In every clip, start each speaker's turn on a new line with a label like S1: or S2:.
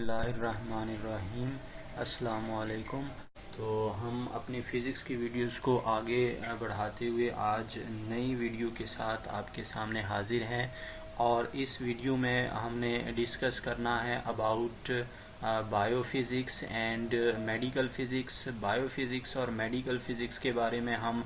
S1: बिस्मिल्लाहिर्रहमानिर्रहीम। अस्सलाम वालेकुम। तो हम अपनी फ़िज़िक्स की वीडियोस को आगे बढ़ाते हुए आज नई वीडियो के साथ आपके सामने हाजिर हैं, और इस वीडियो में हमने डिस्कस करना है about biophysics and medical physics. Biophysics और मेडिकल फ़िज़िक्स के बारे में हम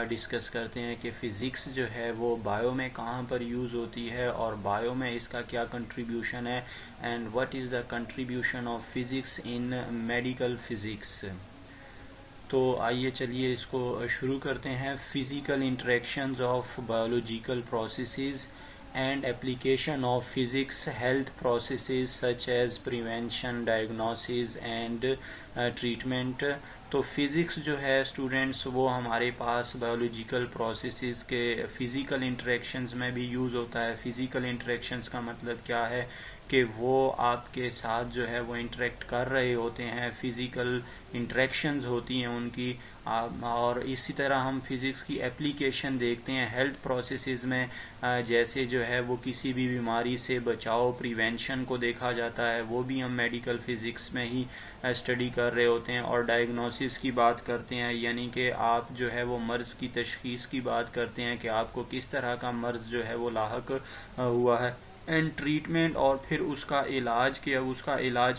S1: डिस्कस करते हैं कि फ़िज़िक्स जो है वो बायो में कहाँ पर यूज़ होती है और बायो में इसका क्या कंट्रीब्यूशन है, and what is the contribution of physics in medical physics. तो आइए चलिए इसको शुरू करते हैं। Physical interactions of biological processes and application of physics health processes such as prevention, diagnosis and treatment। तो फिज़िक्स जो है स्टूडेंट्स वो हमारे पास बायोलॉजिकल प्रोसेसेस के फ़िज़िकल इंटरेक्शंस में भी यूज़ होता है। फ़िज़िकल इंटरेक्शंस का मतलब क्या है कि वो आपके साथ जो है वो इंटरेक्ट कर रहे होते हैं, फ़िज़िकल इंटरेक्शंस होती हैं उनकी। और इसी तरह हम फ़िज़िक्स की एप्लीकेशन देखते हैं हेल्थ प्रोसेसेस में, जैसे जो है वो किसी भी बीमारी से बचाव प्रिवेंशन को देखा जाता है, वो भी हम मेडिकल फ़िज़िक्स में ही स्टडी कर रहे होते हैं। और डायग्नोसिस की बात करते हैं, यानी कि आप जो है वो मर्ज़ की तशख़ीस की बात करते हैं कि आपको किस तरह का मर्ज़ जो है वो लाहक हुआ है, एंड ट्रीटमेंट और फिर उसका इलाज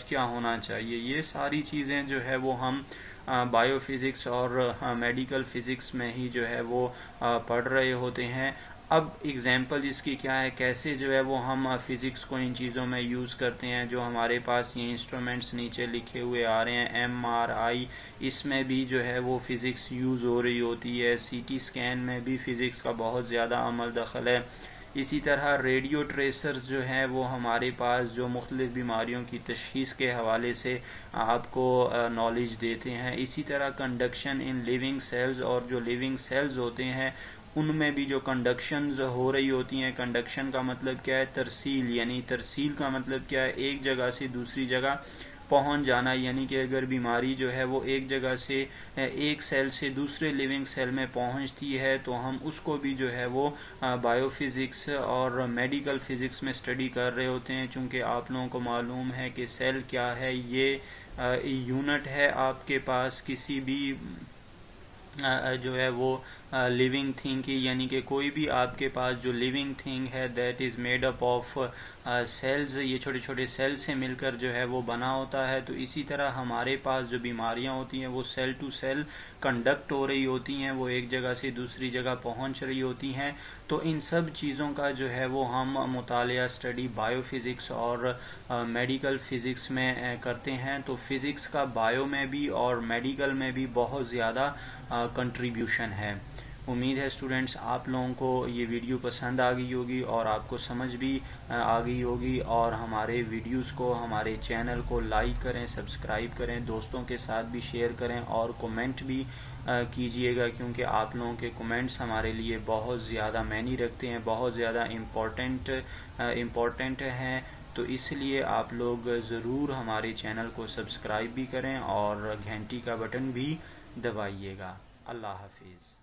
S1: क्या होना चाहिए। ये सारी चीज़ें जो है वो हम बायोफिज़िक्स और मेडिकल फ़िज़िक्स में ही जो है वो पढ़ रहे होते हैं। अब एग्जांपल इसकी क्या है, कैसे जो है वो हम फ़िज़िक्स को इन चीज़ों में यूज़ करते हैं। जो हमारे पास ये इंस्ट्रूमेंट्स नीचे लिखे हुए आ रहे हैं, MRI, इसमें भी जो है वो फ़िज़िक्स यूज़ हो रही होती है। CT स्कैन में भी फ़िज़िक्स का बहुत ज़्यादा अमल दखल है। इसी तरह रेडियो ट्रेसर्स जो हैं वो हमारे पास जो मुख्तलिफ़ बीमारियों की तशख़ीस के हवाले से आपको नॉलेज देते हैं। इसी तरह कंडक्शन इन लिविंग सेल्स, और जो लिविंग सेल्स होते हैं उनमें भी जो कंडक्शंस हो रही होती हैं। कंडक्शन का मतलब क्या है, तरसील, यानी तरसील का मतलब क्या है, एक जगह से दूसरी जगह पहुंच जाना। यानी कि अगर बीमारी जो है वो एक जगह से एक सेल से दूसरे लिविंग सेल में पहुंचती है तो हम उसको भी जो है वो बायोफिज़िक्स और मेडिकल फ़िज़िक्स में स्टडी कर रहे होते हैं। चूँकि आप लोगों को मालूम है कि सेल क्या है, ये यूनिट है आपके पास किसी भी जो है वो लिविंग थिंग की, यानी कि कोई भी आपके पास जो लिविंग थिंग है that is made up of cells, ये छोटे छोटे सेल से मिलकर जो है वो बना होता है। तो इसी तरह हमारे पास जो बीमारियां होती हैं वो सेल टू सेल कंडक्ट हो रही होती हैं, वो एक जगह से दूसरी जगह पहुंच रही होती हैं। तो इन सब चीज़ों का जो है वो हम मुतालिया स्टडी बायोफिज़िक्स और मेडिकल फ़िज़िक्स में करते हैं। तो फ़िज़िक्स का बायो में भी और मेडिकल में भी बहुत ज़्यादा कंट्रीब्यूशन है। उम्मीद है स्टूडेंट्स आप लोगों को ये वीडियो पसंद आ गई होगी और आपको समझ भी आ गई होगी। और हमारे वीडियोस को, हमारे चैनल को लाइक करें, सब्सक्राइब करें, दोस्तों के साथ भी शेयर करें और कमेंट भी कीजिएगा, क्योंकि आप लोगों के कमेंट्स हमारे लिए बहुत ज़्यादा मायने रखते हैं, बहुत ज़्यादा इम्पोर्टेंट हैं। तो इसलिए आप लोग ज़रूर हमारे चैनल को सब्सक्राइब भी करें और घंटी का बटन भी दबाइएगा। अल्लाह हाफिज़।